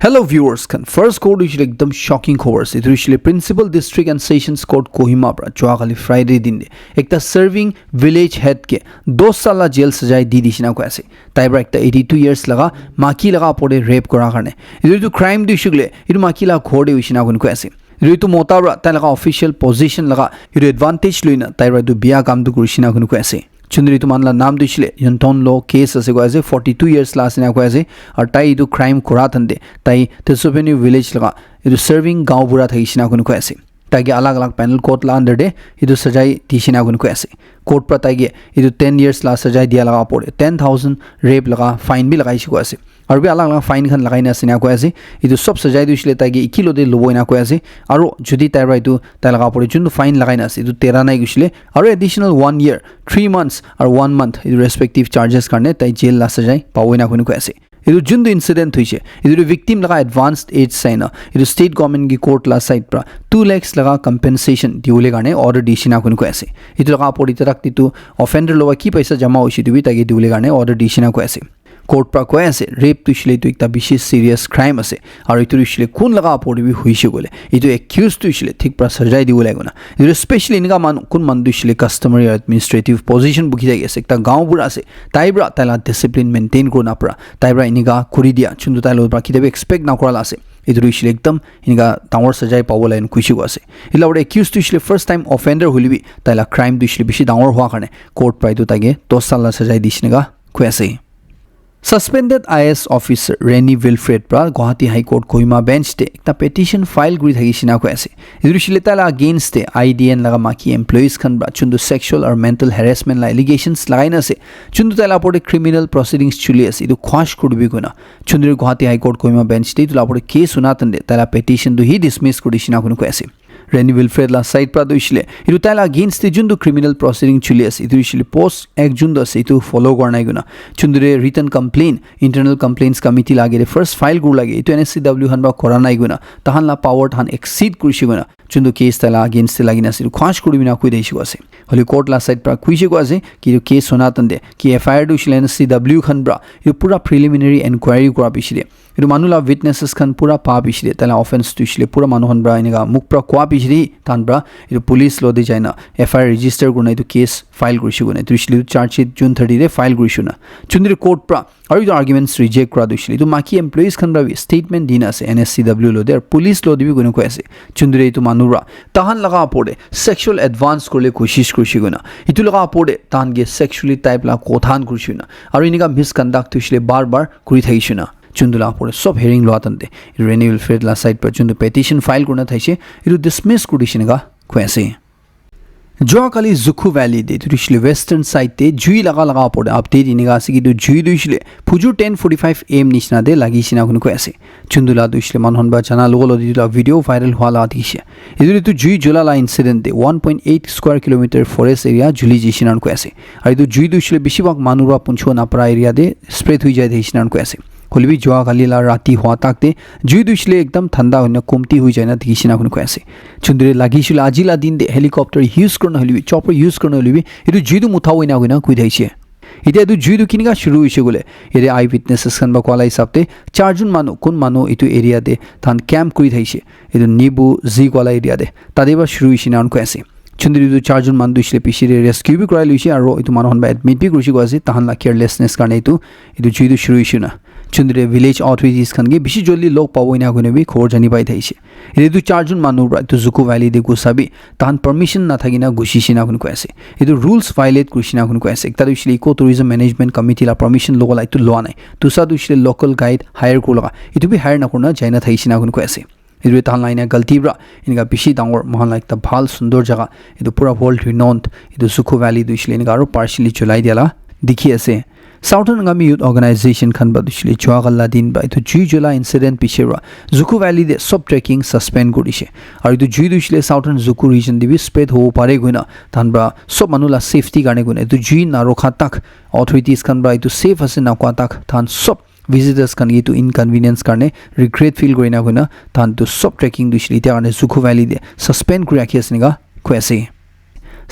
Hello viewers, kan first code usually ekdam shocking covers. It usually Principal District and Sessions Court Kohima pra joagali Friday din de ekta serving village head ke 2 sala jail sajai di dishina ko ase. Taibra ekta 82 years laga maki laga pore rape kora karne. Idu crime du shugle idu maki la khode wishina ko ase. Idu motabra ta laga official position laga idu advantage luina taibra du biya kam du kurishina ko ase. Chundri tu manla naam dishile yonton law case ase ko ase 42 years last ina ko ase aur tai idu crime kora thande tai Tesopeni village laga idu serving gaon bura thaisina ko ase tai ge alag alag panel court la under de idu sajai tishina ko ase court pra tai ge idu 10 years last sajai dia laga pore 10000 rape laga fine bi lagai ko ase aur bi alag alag fine khan lagai na sina ko ase idu sob sajai dishile tai ge ikilo de lobo ina ko ase aru jodi tai right tu tai laga pore jun fine lagai na ase idu 13 nai gishile aru additional 1 year 3 months or 1 month idu respective charges karne tai jail la sajai pawoina ko ase idu jundu incident hoise idu victim laga advanced age saina idu state government gi court la side pra 2 lakhs laga compensation diule garne order dishina ko ase idu laga pori tarak tu offender lowa ki paisa jama hoise dibi tagi diule garne order dishina ko ase court pra ko ase rape tu shile tu ekta bishi serious crime ase aru itu shile kun laga pori bi hoise gole itu accused tu shile thik pra sajai diule gona idu especially inga man kun man du shile customary administrative position bukhi jai ase ekta gaon bura ase taibra tala discipline maintain korna pra taibra iniga kuri dia chundu tailo pra kidabe expect na korala ase idu shile ekdam iniga tawar sajai pawola en kushi go ase ila ore accused tu shile first time offender hulibi taila crime du shile bishi dangor hwa karne court pra itu tage 2 sal la sajai dishnega ku ase Suspended IS officer Rennie Wilfred pra Guwahati High Court Kohima bench te ekta petition file guri thagishina ko ase idu shileta la against te IDN laga maki employees khan bra chundu sexual or mental harassment la allegations lagaina ase chundu tala pore criminal proceedings chuli ase idu khwash kudubi guna chundu Guwahati High Court Kohima bench te tula pore case sunatande tala petition du hi dismiss kudishina ko ase Rennie Wilfred la side pra duishile idu tala against the jundu criminal proceeding chuli ase idu shile post ek jundu ase itu follow gornai guna chundure written complaint internal complaints committee lagere first file gur lage itu NSCW han ba koranai guna tahan la power than exceed kurishi guna chundu case tala against lagina ase khwash kudibina koi deishu ase holi court la side pra kuise ko ase ki idu case sonatande ki FIR du shile NSCW khan bra idu pura preliminary inquiry kora bishile idu manula witnesses khan pura pa bishile tala offense tu shile pura manu han bra iniga muk pra kwa bishri tan bra idu police lo de jaina FIR register guna idu case file kurishi guna idu shile charge sheet June 30 de file kurishi na chundri court pra aru idu arguments reject kora dushile idu maki employees khan bra statement dina ase NSCW lo der police lo dibi guna ko ase chundri itu manura tahan laga pore sexual advance korle koshish kurishi guna itu laga pore tan ge sexually type la kothan kurishi na aru iniga misconduct tushile bar bar kuri thaishuna chundula pore sob hearing lo atante Rennie Wilfred la side par chundu petition file kurna thaise idu dismiss kudishinaga kwase Joakali Zuku Valley de turishile western side te jui laga pore update iniga sigi du jui duishile Puju 10:45 am nishna de lagishina kun ko ase chundula duishile manhon ba chana logolo dila video viral hwala adishe idu tu jui jula la incident de 1.8 square kilometer forest area juli jishinan ko ase ai du jui duishile bishibak manura puncho na pra area de spread hui jai deishinan ko ase Kolbi joa kalila rati hua takte jui dushile ekdam thanda hoina kumti hui jaina dikishina kun ko ase chundure lagishila ajila din de helicopter use korna holibi chopper use korna holibi idu jui du mutha hoina hoina kui daise ite edu jui du kiniga shuru hoise gole ere eye witnesses khan ba kwala hisabte charjun manu kun manu itu area de than camp kuri thaise edu nibu z kwala area de tadeba shuru hoisina ko ase chundri du charjun mandu shile pishire rescue bi krai luisi aro itu manu hon ba admit bi kurisi ko ase tahan la carelessness karne itu jui du shuru hoisina chundre village authorities khan ge bishi jolli log pawoina gune bi khor jani bai thaise idu charjun manu bra to Zuku Valley de gusabi tan permission na thagina gushishina gun ko ase idu rules violate kurishina gun ko ase ekta dushile eco tourism management committee la permission logo la itu loa nai to sa dushile local guide hire ko laga itu bi hire na kurna jaina thaisina gun ko ase idu tan laina galti bra inga bishi dangor mohan like ta bhal sundor jaga idu pura world renowned idu Zuku Valley dushile inga aro partially chulai diala dikhi ase Southern Ngami Youth Organization khan ba dushile chuagalla din ba itu jui jula incident pishera Zuku Valley de sub trekking suspend gorise aru itu jui dushile Southern Zuku region dibi spread ho pare goina tan ba sob manula safety garne gune itu jui na rokha tak authorities khan ba itu safe ase na kwa tak tan sob visitors kan gitu inconvenience karne regret feel goina goina tan to sub trekking dushile ta garne Zuku Valley de suspend kuri rakhi asniga kwase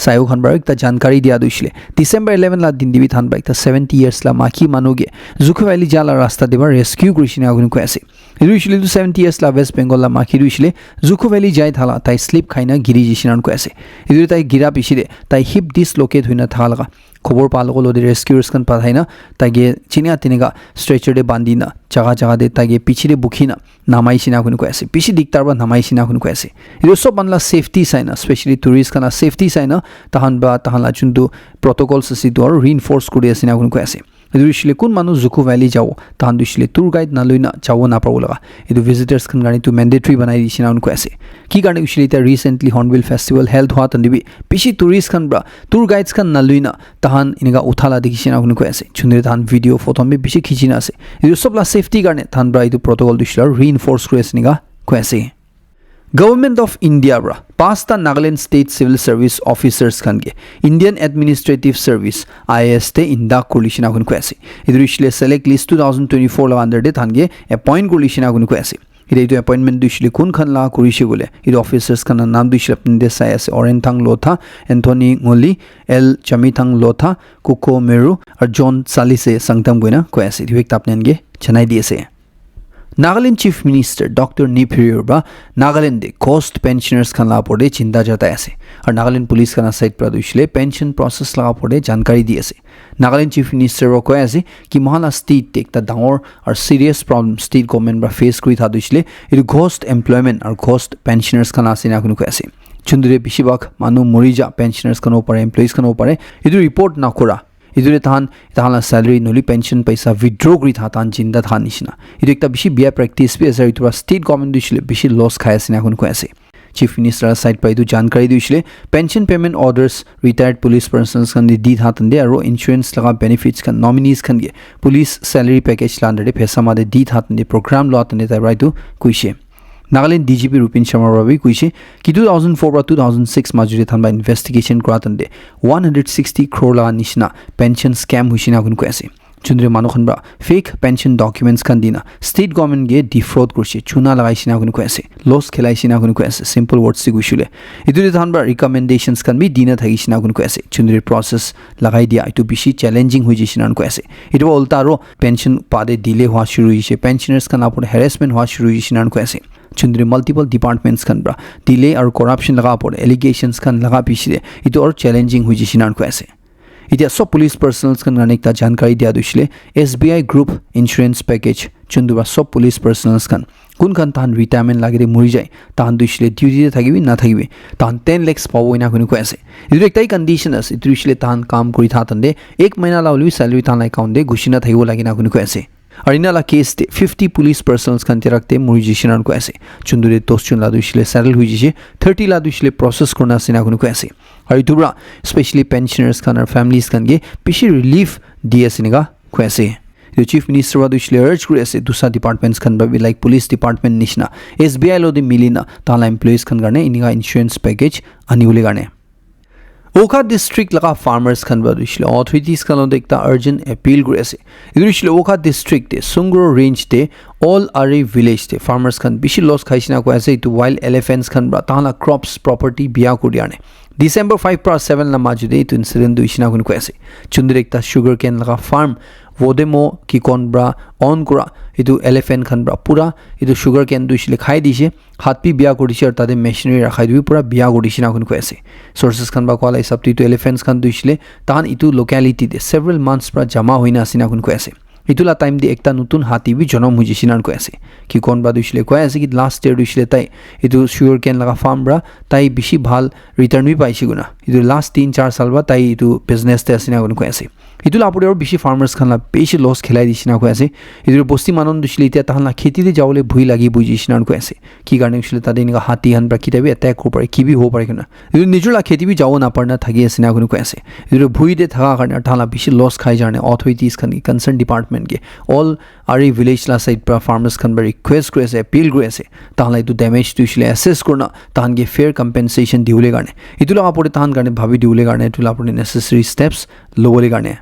sayo khan bara ekta jankari dia duishle December 11 la din dibi than ba ekta 70 years la maki manuge Zukho Valley jala rasta deba rescue kurishina gun ko ase usually to 70 years la West Bengal la maki duishle Zukho Valley jai thala tai slip khaina giri jishinan ko ase idu tai gira pisire tai hip dislocate hoina thala khobor palgo lodi rescuers kan pathaina tage chinia tiniga stretcher de bandina jaga de tage pichire bukhina namai sina kun ko ase pichi diktar ba namai sina kun ko ase idu sob banla safety sign especially tourist kana safety sign tahan la chundu protocols ase dor reinforce kuri asina kun ko ase idu usually kun manu Zukho Valley jao tahan usually tour guide na loina jawo na pawo laga idu visitors kan gani to mandatory banai disina kun ko ase ki garne usually ta recently Hornbill festival held hua tandibi pichi tourist kan bra tour guides kan na loina tahan iniga uthala dikhisina kun ko ase chundre tahan video photo me pichi khichina ase idu sobla safety garne tahan bra idu protocol dishla reinforce kuri asiniga ko ase Government of India bra pasta Nagaland State Civil Service Officers kange Indian Administrative Service IAS te inda kurlishina kun ko ase idu usually select list 2024 la under de thange appoint kurlishina kun ko ase idu appointment usually kun khan la kurishi gole idu officers kan naam usually apne de sai ase Orenthang Lotha Anthony Ngoli L Chamithang Lotha Kuko Meru ar John Salise sangtam goina ko ase idu ek tapne nge chanai di ase Nagaland Chief Minister Dr. Nipirur ba Nagaland de cost pensioners kan la porde chinta jata ase aur Nagaland police kana side pradushle pension process la porde jankari di ase Nagaland Chief Minister ro ko ase ki mahala state ekta dangor aur serious problem state government ba face kuri thadushle it ghost employment aur ghost pensioners kana sina kun ko ase chundure bishibak manu morija pensioners kano pare employees kano pare idu report na kora idure tahan salary noli pension paisa withdraw kuri thatan jinda than nishina idu ekta bishi bia practice be ase itura state government dishile bishi loss khaya sina kun ko ase chief minister side pa idu jankari dishile pension payment orders retired police personnel kan di thatan de aro insurance laga benefits kan nominees kan ge police salary package la under de phesama de di thatan de program lo atan de tai right to kuishe Nagaland DGP Rupin Sharma Ravi kuishe ki 2004 ra 2006 majure thanba investigation kratan de 160 crore la nishna pension scam huishina kun ko ase chundre manu khan ba fake pension documents kan dina state government ge defraud kurche chuna lagai sina kun ko ase loss khelai sina kun ko ase simple words se gushule idure thanba recommendations kan bi dina thagi sina kun ko ase chundre process lagai dia itu bishi challenging hui jisina kun ko ase itu ulta ro pension pade delay hua shuru hishe pensioners kan apor harassment hua shuru jisina kun ko ase chundre multiple departments kan bra delay or corruption laga por allegations kan laga pisire itu or challenging hui jisina ko ase itia so police personnel kan ganekta jankari dia dushle SBI group insurance package chunduba so police personnel kan kun kan tan retirement lagire muri jai tan dushle duty te thagibi na thagibi tan 10 lakhs pawoina kun ko ase idu ektai condition ase idu dushle tan kam kuri thatan de 1 mahina la uli salary tan account de gushina thagibo lagina kun ko ase Arina la case de 50 police personnel kan tirakte murijishinan ko ase chundure toschun la dushile settle huiji 30 la dushile process korna sina kun ko ase ari tubra especially pensioners kan or families kan ge pishi relief ds niga ko ase the chief minister wa dushile urge kuri ase dusa departments kan ba like police department nishna SBI lo de milina tala employees kan garne iniga insurance package aniule garne Okha district laga farmers kan ba dishile authorities kan ekta urgent appeal kuri ase idrishile Okha district de Sungro range de all Ari village de farmers kan bishi loss khaisina ko ase to wild elephants kan ba tala crops property biya kuriane December 5 pra 7 la majude to incident duishina kun ko ase chundre ekta sugar cane laga farm vodemo ki kon bra on kura idu elephant khan bra pura idu sugar cane duishile khai dishe hatpi biya korishi ar tade machinery rakhai dibi pura biya korishina kun ko ase sources khan ba kola isapti to elephants khan duishile tan itu locality de several months pra jama hoina asina kun ko ase itula time de ekta nutun hati bi jonom hujisinan ko ase ki kon ba duishile ko ase ki last year duishile tai itu sugar cane laga farm bra tai bishi bhal return bi paishi guna itu last 3-4 sal ba tai itu business te asina kun ko ase itula apore or bishi farmers khan la beshi loss khelai disina ko ase itu bosti manon duishile tia tahan la kheti de jawle bhui lagi bujisinan ko ase ki garne ushile tade ni hati han bra kitabi attack ho pare ki bi ho pare kana itu nijula kheti bi jawo na parna thagi asina kun ko ase itu bhui de thaga karna thala bishi loss khai jane authorities khan ki concerned department ge all Ari village la side pra farmers kan ba request kore ase appeal kore ase tahan itu damage to usually assess korna tahan ge fair compensation diule garne itula apore tahan garne bhabi diule garne itula apore necessary steps lowole garne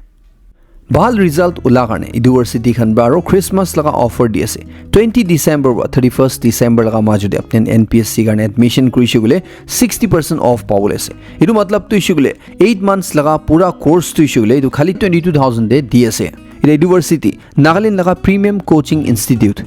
ভাল result ওলা কাৰণে university খান আৰু Christmas লগা offer দি আছে 20 ডিচেম্বৰ বা 31 ডিচেম্বৰ লগা মাজতে আপুনি NPSC কাৰণে এডমিশ্যন কৰিছে গলে 60% অফ পাবলৈ আছে এইটো মতলব তো ইছ্যু গলে 8 মান্থস লগা পুৰা কোৰ্স তো ইছ্যু গলে এইটো খালি 22000 দে দি আছে ইউনিভাৰ্চিটি নাগালেণ্ড লগা প্ৰিমিয়াম কোচিং ইনষ্টিটিউট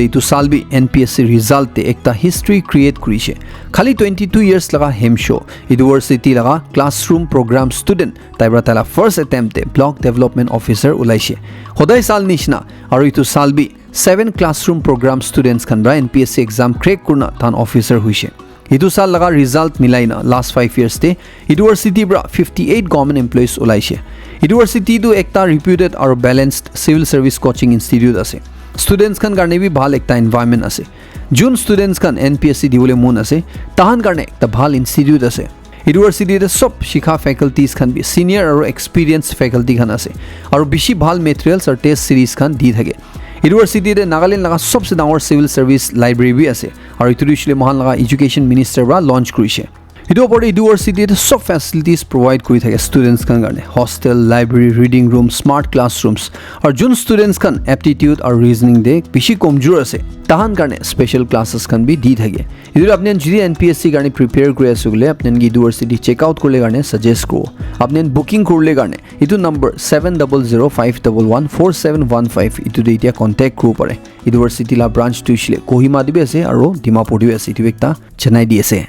এইটো সালবি NPSC ৰিজাল্ট একটা হিষ্ট্ৰী ক্ৰিয়েট কৰিছে খালি 22 ইয়াৰ্স লগা হেমশো ইউনিভাৰ্চিটি লগা ক্লাছৰুম প্ৰগ্ৰাম ষ্টুডেণ্ট তাইবৰা তালা ফাৰ্ষ্ট এটেম্পটে ব্লক ডেভেলপমেণ্ট অফিচাৰ ওলাইছে সদায় সাল নিচিনা আৰু এইটো সালবি 7 ক্লাছৰুম প্ৰগ্ৰাম ষ্টুডেণ্টছ খানৰা NPSC এক্সাম ক্ৰেক কৰনা তান অফিচাৰ হৈছে এইটো সাল লগা ৰিজাল্ট মিলাই না লাষ্ট 5 ইয়াৰ্স তে ইউনিভাৰ্চিটি পৰা 58 গভৰ্ণমেণ্ট এমপ্লয়িজ ওলাইছে ইউনিভাৰ্চিটিটো একটা ৰিপিউটেড আৰু balanced civil service coaching institute আছে ষ্টুডেণ্টছ খান কাৰণে বি ভাল একটা এনভাইৰনমেণ্ট আছে যোন ষ্টুডেণ্টছ খান NPSC দিবলৈ মন আছে তাহান কাৰণে একটা ভাল ইনষ্টিটিউট আছে ইউনিভাৰ্চিটিতে সব শিক্ষা ফেকাল্টিজ খান বি সিনিয়ৰ আৰু এক্সপিৰিয়েন্স ফেকাল্টি খান আছে আৰু বেছি ভাল মেটেৰিয়েলছ আৰু টেষ্ট সিৰিজ খান দি থাকে ইউনিভাৰ্চিটিতে নাগালেণ্ড লগা সবচে ডাঙৰ সিভিল সাৰ্ভিস লাইব্ৰেৰী বি আছে আৰু ইটো দিছিলে মহান লগা এডুকেশ্যন মিনিষ্টাৰ পৰা লঞ্চ কৰিছে ইটো ওপৰত ইউনিভাৰ্চিটিতে সব ফেচিলিটিজ প্ৰভাইড কৰি থাকে ষ্টুডেণ্টছ খান কাৰণে hostel library reading room smart classrooms আৰু যোন ষ্টুডেণ্টছ খান এপ্টিটিউড আৰু ৰিজনিং দে বেছি কমজোৰ আছে তাহান কাৰণে স্পেচিয়েল ক্লাছেছ খান বি দি থাকে এইটো আপুনি যদি NPSC কাৰণে প্ৰিপেয়াৰ কৰি আছে বোলে আপুনি ইউনিভাৰ্চিটি চেক আউট কৰিলে কাৰণে সাজেষ্ট কৰোঁ আপুনি বুকিং কৰিলে কাৰণে এইটো নম্বৰ 7005114715 এইটো দি এতিয়া কণ্টেক্ট কৰিব পাৰে ইউনিভাৰ্চিটি লা ব্ৰাঞ্চ তুইছিলে কোহিমা দিবে আছে আৰু ডিমাপুৰ দিবে আছে এইটো একটা জনাই দি আছে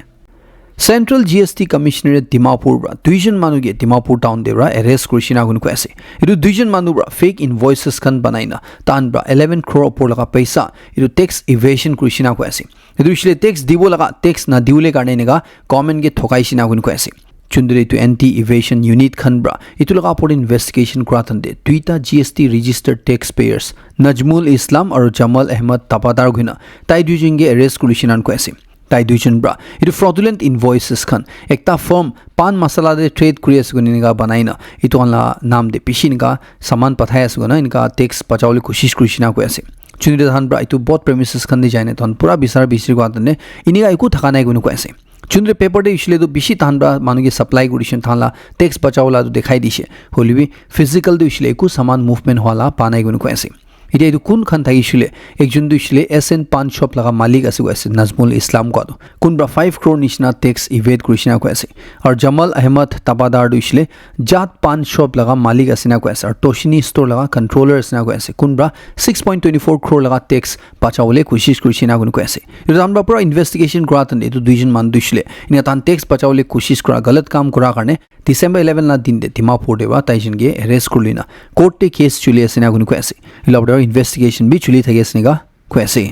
Central GST Commissionerate Dimapur bra duijon manuge Dimapur town de bra arrest korishina gun ko ase etu duijon manu bra fake invoices kan banaina tan bra 11 crore upor laga paisa etu tax evasion korishina ko ase etu shile tax dibo laga tax na diule karne nega government ge thokaishina gun ko ase chundre to anti evasion unit khan bra etu laga upor investigation kora thande duita GST registered taxpayers Najmul Islam aru Jamal Ahmed Tapadar guna tai duijon ge arrest korishina ko ase তাই দুইজন bra এটো ফ্ৰডুলেন্ট invoices খান একটা farm পান মছলা দে trade কৰি আছে গনিকা বনাইনা ইটো অনলা নাম দে পিছিনকা সামান পঠাই আছে গনা ইনকা ট্যাক্স বচাবলৈ কোशिশ কৰিছিনা কৈ আছে চুনিৰে ধান ব্ৰা ইটো বট প্ৰেমিসেস খান দি যায়নে তন পুৰা বিচাৰ বিচিৰ গাতনে ইনিকা একো থাকা নাই গনো কৈ আছে চুনিৰে পেপাৰ দে ইছলে তো বেছি তান ব্ৰা মানুকে সাপ্লাই কৰিছিন থালা ট্যাক্স বচাওলা দেখাই দিছে হলিবি ফিজিক্যাল দে ইছলে একো সামান মুভমেন্ট হলা পানাই গনো কৈ আছে এটা এইটো কোন খান থাকিছিলে একজন দুইছিলে SN পান শপ লগা মালিক আছে কৈছে নাজমুল ইসলাম কত কোনবা 5 crore নিচিনা ট্যাক্স ইভেড কৰিছিনা কৈ আছে আৰু জামাল আহমদ তাবাদাৰ দুইছিলে জাত পান শপ লগা মালিক আছে না কৈ আছে আৰু টশিনি ষ্টৰ লগা কন্ট্ৰোলাৰ আছে না কৈ আছে কোনবা 6.24 crore লগা ট্যাক্স বাচাবলৈ কোशिশ কৰিছিনা কৈ আছে এটা আমৰা পুৰা ইনভেস্টিগেশন কৰাতন এটো দুইজন মান দুইছিলে ইনা তান ট্যাক্স বাচাবলৈ কোशिশ কৰা গলত কাম কৰা কাৰণে ডিসেম্বৰ 11 না দিন দে ডিমাপুৰ দেবা তাইজনগে এৰেষ্ট কৰিলিনা কোৰ্টে কেস চলি আছে না কৈ আছে ইলাবডৰ investigation bi chuli thage snega kwese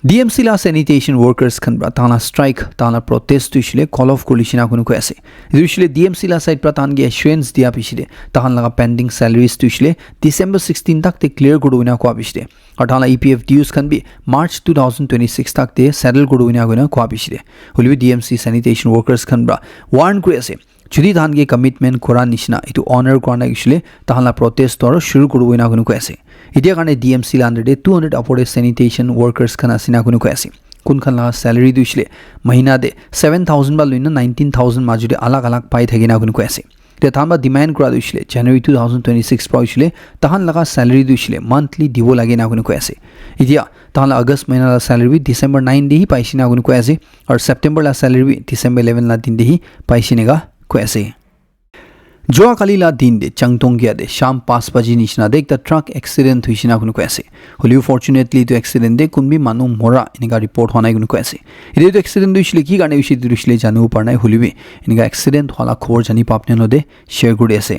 DMC la sanitation workers khan bra tana strike tana protest tu shile call off kolishina kunu kwese usually DMC la side pra tan ge assurance dia pishide tahan laga pending salaries tu shile December 16 tak te clear koduna ko abishide aur tana EPF dues khan bi March 2026 tak te settle koduna ko na ko abishide holibi DMC sanitation workers khan bra warn kwese যদি ধানকে commitment কৰা নিচিনা এটো অনাৰ কৰা নাগিছিলে তাহলা protest আৰু শুৰু কৰিব না কোনো কৈছে এতিয়া কাৰণে DMC লাণ্ডে 200 আপৰে স্যানিটেশন ওয়াৰ্কাৰ্স খান আসিনা কোনো কৈছে কোনখান লা স্যালাৰি দিছিলে মহিনা দে 7000 বা লইনা 19000 মাজুৰে আলাগ আলাগ পাই থাকি না কোনো কৈছে তে তামবা ডিমান্ড কৰা দিছিলে জানুৱাৰী 2026 পাইছিলে তাহান লগা স্যালারি দিছিলে মান্থলি দিব লাগে না কোনো কৈছে এতিয়া তাহলা আগষ্ট মহিনা লা স্যালারি ডিসেম্বৰ 9 দেহি পাইছিনা কোনো কৈছে আৰু সেপ্টেম্বৰ লা স্যালাৰি ডিসেম্বৰ 11 লা দিন দেহি পাইছিনেগা कैसे जोआ कालीला दिन दे चंगतोंगिया दे शाम 5 बजे निशना दे एक ट्रक एक्सीडेंट हुइसिना कुन कैसे होलियो फॉर्चुनेटली तो एक्सीडेंट दे कुन भी मानु मोरा इनका रिपोर्ट होना कुन कैसे इदे तो एक्सीडेंट दुइसले की गाने विषय दुइसले जानु परनाय होलिबे इनका एक्सीडेंट होला खबर जानि पापने न दे शेयर गुडे আছে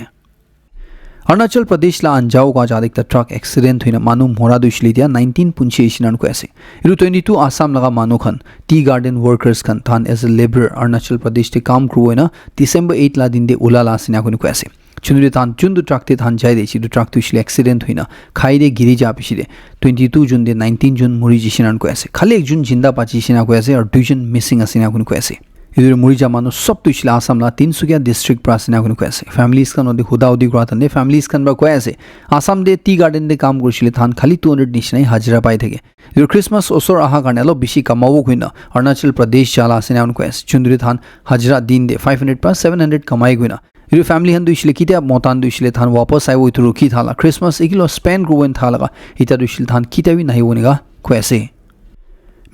अरुणाचल प्रदेश ला अंजाओ का जादिक ट्रक एक्सीडेंट हुइना मानु मोरा दुइसले दिया 19 पुंचे इसिनान को ऐसे इरु 22 आसाम लगा मानु खन टी गार्डन वर्कर्स खन थान as a labour Arunachal Pradesh ते काम करु हैना डिसेंबर 8 ला दिन दे उला ला सिना को ऐसे चुनुरे थान चुंदु ट्रक ते थान जाय देछि ट्रक दुइसले एक्सीडेंट हुइना खाइ दे गिरि जा पिसिदे 22 जुन दे 19 जुन मुरि जिसिनान को ऐसे खाली एक जुन जिंदा पाची सिना को ऐसे और 2 जुन मिसिंग असिना को ऐसे इधर मुरिजा मानु सब तुइसला आसाम ला 300 डिस्ट्रिक्ट प्रासिना कुन कैसे फैमिलीज खान ओदि हुदा उदि ग्रातन दे फैमिलीज खान बा कैसे आसाम दे टी गार्डन दे काम करसिले थान खाली 200 निशनाय हाजिरा पाइ थके इधर क्रिसमस ओसर आहा गाने लो बिसी कमावो कुइना अरुणाचल प्रदेश जाला आसिना उन कैसे चुंदुरी थान हाजिरा दिन दे 500 प्लस 700 कमाइ गुइना ইটো ফ্যামিলি হান দুইছিলে কিতা মতান দুইছিলে থান ওয়াপস আইব ইটো রুকি থালা ক্রিসমাস এগুলো স্পেন্ড করবেন থালাগা ইটা দুইছিলে থান কিতাবি নাহিবনিগা কয়েছে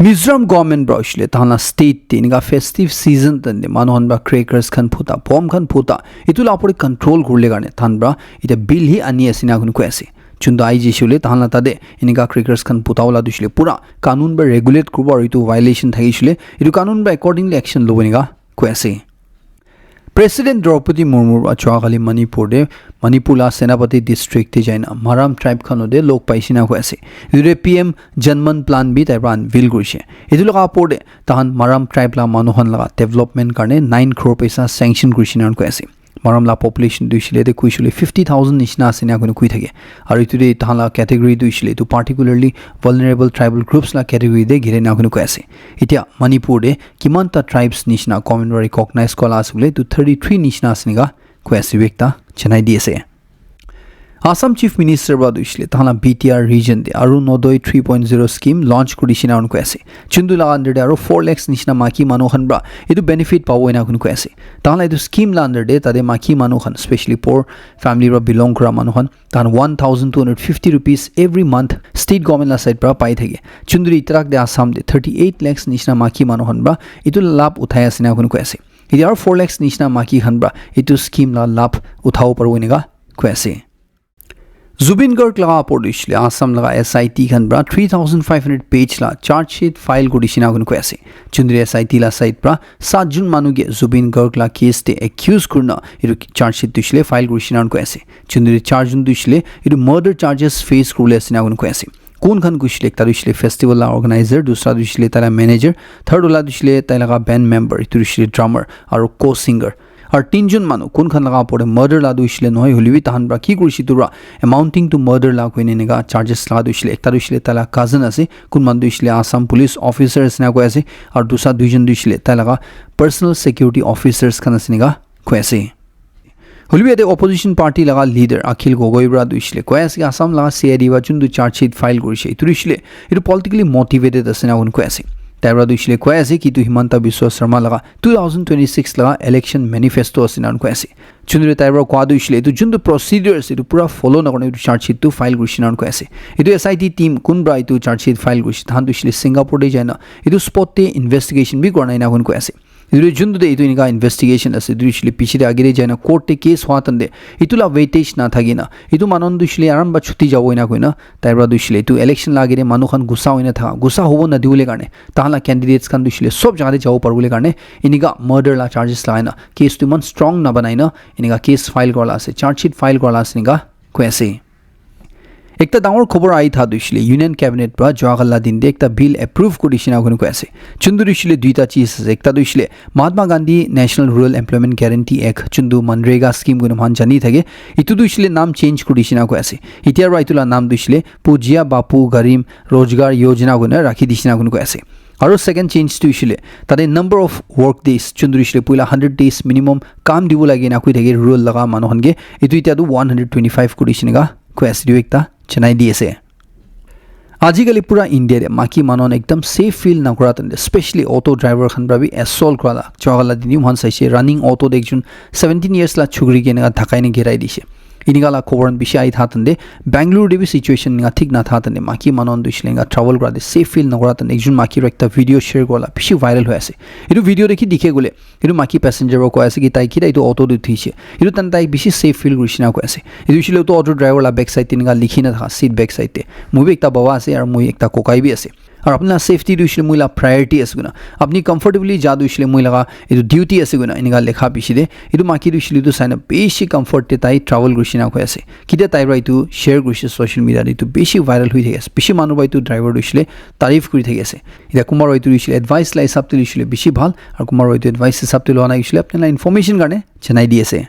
মিজোরাম গভর্নমেন্ট ব্রাউসলে তাহলা স্টেট তিনগা ফেস্টিভ সিজন তন্দে মানুহন বা ক্রেকার্স খান ফুটা বম খান ফুটা ইতুলা আপরে কন্ট্রোল করলে গানে থানব্রা এটা বিল হি আনি আসিনা গুন কয়েছে চুন্দ আইজি শুলে তাহলা তাদে ইনিগা ক্রেকার্স খান ফুটাওলা দুইছিলে পুরা কানুন বা রেগুলেট করব আর ইটো ভায়োলেশন থাকিছিলে ইটো কানুন বা অ্যাকর্ডিংলি অ্যাকশন লবনিগা কয়েছে প্রেসিডেন্ট দ্রৌপদী মুর্মুর যোৱাকালি মণিপুলা সেনাপতি ডিষ্ট্ৰিক্টে যাইনা মাৰাম ট্ৰাইব খানদে লোক পাইছিনা হৈ আছে ইউৰে PM জনমন প্লান বি তাইৰ আনভিল কৰিছে এদিলক আপৰে তাহান মাৰাম ট্ৰাইব লা মানুহন লগা ডেভেলপমেণ্ট কাৰণে 9 crore পইচা স্যাংশন কৰিছিনা হৈ আছে মাৰাম লা পপুলেশ্যন দুইছিলে দে কুইছিলে 50,000 নিচিনা আছে না কুই থাকে আৰু ইতুৰে তাহালা ক্যাটেগৰি দুইছিলে তো পাৰ্টিকুলাৰলি ভালনাৰেবল ট্ৰাইবল গ্ৰুপছ লা ক্যাটেগৰি দে ঘিৰে না কৈ আছে এতিয়া মণিপুৰতে কিমানটা ট্ৰাইবছ নিচিনা কমিউনিটি ৰিকগনাইজ কলা আছে বলে তো 33 নিচিনা আছে নিগা কৈ আছে ব্যক্তা চেনাই দি আছে আসাম চিফ মিনিষ্টাৰ বা দুইছিলে তাহালা BTR ৰিজন দে আৰু নদয় 3.0 স্কিম লঞ্চ কৰিছিনা কৈ আছে চুন্দুলা আন্ডাৰ দে আৰু 4 lakhs নিচিনা মাকি মানুহন ব্ৰা এটো বেনিফিট পাবই না কৈ আছে তাহালা এটো স্কিম লা আন্ডাৰ দে তাদে মাকি মানুহন স্পেশালি পোৰ ফ্যামিলি ৰ বিলং কৰা মানুহন তাহান 1250 rupees every month state government la side pra pai thage chunduri itrak de Assam de 38 lakhs nishna maki মানুহন bra এটো লাভ উঠাই আছে না কৈ আছে এতিয়া আৰু 4 lakhs nishna maki খান ব্ৰা এটো স্কিম লা লাভ উঠাও পাৰব নিগা কৈ আছে जुबिन गर्ग लगा पड़िसले आसाम लगा SIT खान ब्रा 3500 पेज ला चार्ज शीट फाइल गरिसिना गुन कयसे चुन्द्री SIT ला साइट ब्रा 7 जुन मानुगे जुबिन गर्ग ला केस ते एक्यूज गर्न इरु चार्ज शीट दुइसले फाइल गरिसिना गुन कयसे चुन्द्री 4 जुन दुइसले इरु मर्डर चार्जेस फेस करले सिना गुन कयसे कोन खान गुइसले एकता दुइसले फेस्टिवल ला ऑर्गेनाइजर दूसरा दुइसले ताला मैनेजर थर्ड वाला दुइसले ताला बैंड मेंबर इतु दुइसले ड्रामर और को सिंगर और 3 जुन मानु कोन खान लगा पड़े मर्डर ला दुइसले নহয় হলিবি তাহান ব্রা কি কৰিছি তুৰা अमाउंटिंग टू मर्डर ला কইনে নেগা চার্জেস লা দুইসলে একটা দুইসলে তালা কাজিন আছে কোন মান দুইসলে আসাম পুলিশ অফিসার্স না কই আছে আর দুসা দুইজন দুইসলে তালা পার্সোনাল সিকিউরিটি অফিসার্স খান আছে নেগা কই আছে হলিবি এতে অপোজিশন পার্টি লাগা লিডার আখিল গগৈ ব্রা দুইসলে কই আছে আসাম লাগা CID বা চুন দু চার্জ শিট ফাইল কৰিছে ইতুৰিসলে ইটো পলিটিক্যালি মোটিভেটেড আছে না কোন কই আছে তাইরা দুইসলে কয় আছে কি তু হিমন্ত বিশ্ব শর্মা লাগা 2026 লাগা ইলেকশন ম্যানিফেস্টো আছে নান কয় আছে চুন্দ্রে তাইরা কোয়া দুইসলে তো জুন প্রসিডিউরস ইটো পুরা ফলো না করে চার্জ শিট টু ফাইল কৰিছে নান কয় আছে ইটো SIT টিম কোন ব্ৰা ইটো চাৰ্জ শিট ফাইল কৰিছে ধান দুইসলে সিঙ্গাপুৰে যায় না ইটো স্পটে ইনভেস্টিগেশন বি কৰা নাই না কোন কয় আছে ইটো জুন দে ইটো নিকা ইনভেস্টিগেশন আছে দুইসলে পিছরে আগিরে যায় না কোর্টে কেস হওয়াতন্দে ইটোলা ওয়েটেজ না থাকি না ইটো মানন দুইসলে আরাম বা ছুটি যাবই না কই না তাইরা দুইসলে ইটো ইলেকশন লাগিরে মানুখান গুসা হই না থাকা গুসা হব না দিউলে কারণে তাহলা ক্যান্ডিডেটস খান দুইসলে সব জায়গাতে যাও পারবলে কারণে ইনিকা মার্ডার লা চার্জেস লাইনা কেস তো মান স্ট্রং না বানাই না ইনিকা কেস ফাইল করলা আছে চার্জ শিট ফাইল করলা আছে নিকা কই আছে একটা ডাঙৰ খবৰ আই থা দুইসলে ইউনিয়ন ক্যাবিনেট পৰা যোৱাকালা দিন দে একটা বিল এপ্ৰুভ কৰিছিনা কোন কৈ আছে চুন্দুৰিসলে দুইটা চিজ আছে একটা দুইসলে Mahatma Gandhi national rural employment guarantee এক চুন্দু মনরেগা স্কিম গুণ মান জানি থাকে ইটো দুইসলে নাম চেঞ্জ কৰিছিনা কৈ আছে ইতিয়াৰ ৰাইতুলা নাম দুইসলে পূজিয়া বাপু গৰীম रोजगार योजना গুণ ৰাখি দিছিনা কোন কৈ আছে আৰু সেকেন্ড চেঞ্জ দুইসলে তাতে নাম্বাৰ অফ ওয়াৰ্ক ডেজ চুন্দুৰিসলে পইলা 100 ডেজ মিনিমাম কাম দিব লাগে না কৈ থাকে রুরাল লগা মানুহনগে ইটো ইতিয়াটো 125 কৰিছিনা কৈ আছে দুইটা চেনাই দি আছে আজিকালি পুরা ইন্ডিয়ারে মাকি মানন একদম সেফ ফিল না করা তন্দে স্পেশালি অটো ড্রাইভার খান ব্রাবি অ্যাসল্ট করা চগালা দিনি মহান সাইছে রানিং অটো দেখজুন 17 ইয়ার্স লা ছুগরি কে না ঢাকাইনে ঘেরাই দিছে ইনিগালা খবরন বিষয় আই থাতন্দে বেঙ্গালুরু দেবি সিচুয়েশন না ঠিক না থাতন্দে মাকি মানন দুইসলেঙ্গা ট্রাভেল করা দে সেফ ফিল না করা তন্দে একজন মাকির একটা ভিডিও শেয়ার করলা বেশি ভাইরাল হয়ে আছে এটো ভিডিও দেখি দিখে গলে এটো মাকি প্যাসেঞ্জার কয় আছে কি তাই কি এটো অটো উঠিছে এটো তান তাই বেশি সেফ ফিল কৰিছে না কয় আছে এটো ছিল তো অটো ড্রাইভার লা ব্যাক সাইড তিনগা লিখি না থাকা সিট ব্যাক সাইডে মুই একটা বাবা আছে আর মুই একটা কোকাই বি আছে আর আপনার সেফটি দুইসলে মুইলা প্রায়োরিটি আছে গুনা আপনি কমফর্টেবলি যা দুইসলে মুইলা এটো ডিউটি আছে গুনা ইনিগা লেখা পিছিদে এটো মাকি দুইসলে তো সাইনা বেশি কমফর্টে তাই ট্রাভেল কৰিছে না কয় আছে কিটা তাই ৰাইটো শেয়াৰ কৰিছে সোশ্যাল মিডিয়াত এটো বেশি ভাইৰাল হৈ থাকে বেশি মানুহ বাইটো ড্ৰাইভাৰ দুইসলে তাৰিফ কৰি থাকে আছে এটা কুমার রাইটো দুইসলে এডভাইস লাই হিসাবতে দুইসলে বেশি ভাল আর কুমার রাইটো এডভাইস হিসাবতে লোৱা নাই দুইসলে আপনাৰা ইনফৰমেশন কাৰণে জানাই দি আছে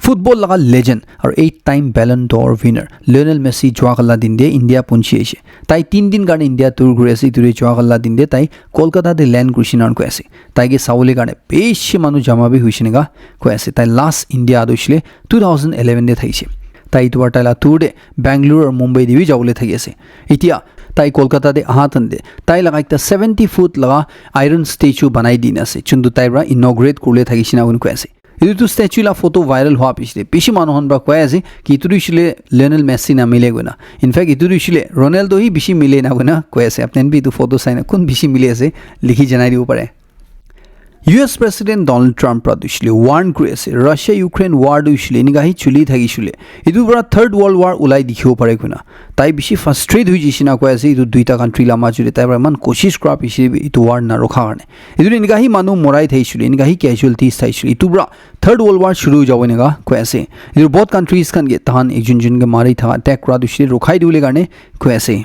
ফুটবল লগা লেজেন্ড আৰ 8 time Ballon d'Or winner Lionel Messi যোৱাকালা দিন দে ইন্ডিয়া পৌঁছি আহিছে তাই 3 দিন কাৰণে ইন্ডিয়া টুৰ ঘূৰি আছে ইটোৰে যোৱাকালা দিন দে তাই কলকাতাতে ল্যান্ড কৰিছে নান কৈ আছে তাইকে চাবলৈ কাৰণে বেছি মানুহ জমাবি হৈছে নেগা কৈ আছে তাই লাষ্ট ইন্ডিয়া আদৈছিলে 2011 দে থাকিছে তাই তোমাৰ তাইলা টুৰদে বেংগলুৰু আৰু মুম্বাই দিবি যাবলৈ থাকি আছে এতিয়া তাই কলকাতাতে আহাতন্দে তাই লগা একটা 70 ফুট লগা আইরন স্ট্যাচু বনাই দিন আছে চুন্দু তাইরা ইনগ্রেট করলে থাকিছে না কৈ আছে ইটো ষ্টেচু লা ফটো ভাইৰেল হোৱা পিছতে বেছি মানুহন বা কৈ আছে কি ইটো দিছিলে লিঅনেল মেছি না মিলে গনা ইনফেক্ট ইটো দিছিলে ৰনাল্ডো হি বেছি মিলে না গনা কৈ আছে আপুনি বি ইটো ফটো চাই না কোন বেছি মিলে আছে লিখি জনাই দিব পাৰে US President Donald Trump দিছিলে warn কৰি আছে ৰাছিয়া ইউক্ৰেইন war দিছিলে নিগাহি চলি থাকিছিলে ইটো পৰা থাৰ্ড ওয়াৰ্ল্ড war উলাই দেখিব পাৰে কোনা তাই বেছি ফ্ৰাষ্ট্ৰেট হৈ যিছিনা কৈ আছে ইটো দুইটা কান্ট্ৰি লা মাজুৰি তাই মান কোশিশ কৰা পিছে ইটো war না ৰখা কাৰণে ইটো নিগাহি মানুহ মৰাই থাকিছিলে নিগাহি ক্যাজুয়ালিটিজ থাকিছিলে ইটো পৰা থাৰ্ড ওয়াৰ্ল্ড war শুৰু হৈ যাব নিগা কৈ আছে ইটো বহুত কান্ট্ৰিজ খান গে তাহান একজনকে মাৰি থাকা অ্যাটাক কৰা দিছিলে ৰখাই দিবলৈ কাৰণে কৈ আছে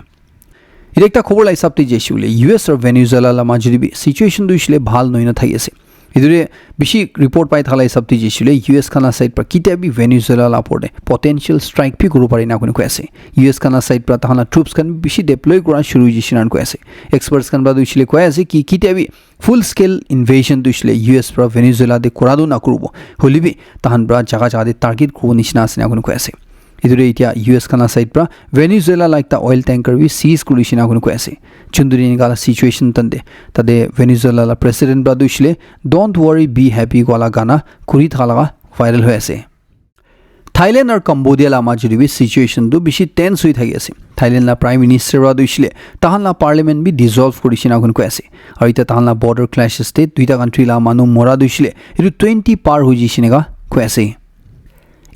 একটা খবর লাই সাপতে যেছিলে US আর ভেনেজুয়েলা লা মাজুরি সিচুয়েশন দুইছিলে ভাল নই না থাকি আছে ইদুরে বেশি রিপোর্ট পাই থালাই সাপতে যেছিলে US খানা সাইড পর কিটা বি ভেনেজুয়েলা লা পড়ে পটেনশিয়াল স্ট্রাইক পি করব পারি না কোন কই আছে US খানা সাইড পর তাহানা ট্রুপস খান বেশি ডিপ্লয় করা শুরু হইছিনান কই আছে এক্সপার্টস খান বা দুইছিলে কই আছে কি কিটা বি ফুল স্কেল ইনভেশন দুইছিলে US পর ভেনেজুয়েলা দে করাদো না করব হলিবি তাহান ব্রা জায়গা জায়গা দে টার্গেট করব নিচিনা আছে না কোন কই আছে ইদুরে ইতিয়া US খানা সাইড পৰা ভেনেজুয়েলা লাইক তা অয়েল ট্যাঙ্কাৰ বি সিজ কৰিছিনা কোন কৈ আছে চুন্দুরি নিগালা সিচুয়েশন তন্দে তাদে ভেনেজুয়েলা লা প্রেসিডেন্ট বা দুইছিলে ডোন্ট ওয়ারি বি হ্যাপি গলা গানা কৰি থাকা ভাইরাল হৈ আছে থাইল্যান্ড আর কম্বোডিয়া লা মাজুরি বি সিচুয়েশন দু বেশি টেন্স হৈ থাকি আছে থাইল্যান্ড লা প্রাইম মিনিস্টার বা দুইছিলে তাহান লা পার্লামেন্ট বি ডিসলভ কৰিছিনা কোন কৈ আছে আৰু ইতা তাহান লা বৰ্ডাৰ ক্ল্যাশেস তে দুইটা কান্ট্ৰি লা মানুহ মৰা দুইছিলে ইটো 20 পার হৈ যিছিনেগা কৈ আছে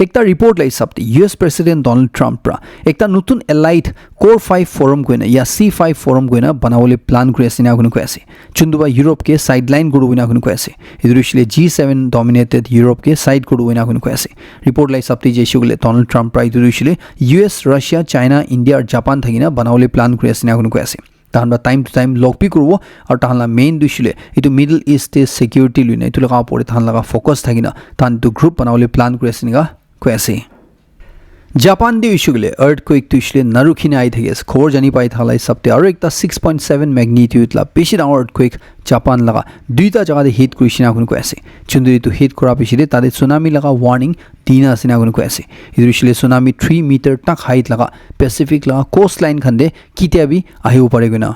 একটা রিপোর্ট লাই সাপতে US প্রেসিডেন্ট ডোনাল্ড ট্রাম্প প্রা একটা নতুন এলাইট কোর 5 ফোরাম কইনা ইয়া C5 ফোরাম কইনা বানাবলে প্ল্যান করে আছে না কোন কই আছে চুন্দুবা ইউরোপ কে সাইডলাইন করব না কোন কই আছে ইদুরিশলে G7 ডমিনেটেড ইউরোপ কে সাইড করব না কোন কই আছে রিপোর্ট লাই সাপতে যে সেগুলে ডোনাল্ড ট্রাম্প প্রা ইদুরিশলে US রাশিয়া চায়না ইন্ডিয়া আর জাপান থাকিনা বানাবলে প্ল্যান করে আছে না কোন কই আছে তাহানবা টাইম টু টাইম লগ পি করব আর তাহানলা মেইন দুইছিলে এটো মিডল ইস্টে সিকিউরিটি লুইনা এটো লাগা পড়ে তাহান লাগা ফোকাস থাকিনা তাহান তো গ্রুপ বানাবলে প্ল্যান করে আছে নিগা কৈ আছে জাপান দি ইস্যুগুলে আর্থকুইক তুইছিলে নারুখিনে আই থাকি আছে খবর জানি পাই থালাই সপ্তে আৰু একটা 6.7 ম্যাগনিটিউড লা বেশি ডাঙৰ আৰ্থকুইক জাপান লাগা দুইটা জায়গা দে হিট কৰিছিনা কোন কৈ আছে চুন্দুৰি তো হিট কৰা পিছতে তাদে সুনামি লাগা ওয়াৰ্নিং দিনা আছে না কোন কৈ আছে ইদুৰিছিলে সুনামি 3 মিটার টাক হাইট লাগা প্যাসিফিক লাগা কোস্ট লাইন খান্দে কিতিয়াবি আহিব পাৰে গনা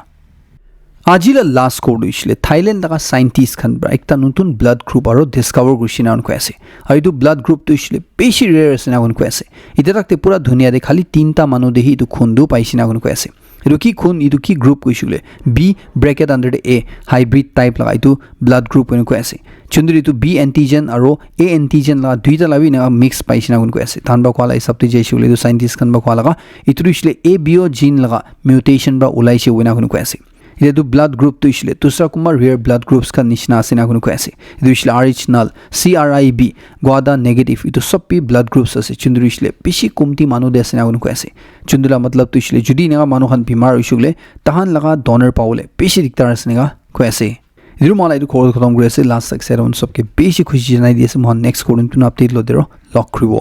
আজিলা লাস্ট কোড হইছিলে থাইল্যান্ড লাগা সাইন্টিস্ট খান ব্ৰা একটা নতুন ব্লাড গ্ৰুপ আৰ ডিসকভাৰ কৰিছিনা কোন কৈ আছে আৰু ইটো ব্লাড গ্রুপ তো হইছিলে বেশি রেয়ার আছে না কোন কৈ আছে ইটা তাকতে পুরা দুনিয়াতে খালি 3টা মানুহ দেহি ইটো খুন্দু পাইছিনা কোন কৈ আছে ইটো কি খুন ইটো কি গ্রুপ কইছিলে বি ব্র্যাকেট আন্ডার এ হাইব্রিড টাইপ লাগা ইটো ব্লাড গ্রুপ কোন কৈ আছে চুন্দুরি ইটো বি এন্টিজেন আৰু এ এন্টিজেন লাগা দুইটা লাবি না মিক্স পাইছিনা কোন কৈ আছে তানবা কোলা হিসাবতে যেইছিলে ইটো সাইন্টিস্ট খান বা কোলা লাগা ইটো হইছিলে এ বিও জিন লাগা মিউটেশন বা উলাইছে ওইনা কোন কৈ আছে এটা তো ব্লাড গ্রুপ তো ইসলে দুসরা কুমার রেয়ার ব্লাড গ্রুপস का निशना আছে না কোন কৈ আছে ಇದು ইসলে RH নাল CRIB গোয়াদা নেগেটিভ ಇದು সবপি ব্লাড গ্রুপস আছে চুন্দুরি ইসলে বেশি কমতি মানুহ দে আছে না কোন কৈ আছে চুন্দুলা মতলব তো ইসলে যদি না মানুহ খান বিমার হইছুলে তাহান লাগা ডোনার পাওলে বেশি দিকতার আছে না কৈ আছে ইদুর মালাই তো খবর খতম কৰি আছে লাস্ট সেকশন সবকে বেশি খুশি জানাই দিয়েছে মহন নেক্সট কোন আপডেট লো দেৰো লক কৰিব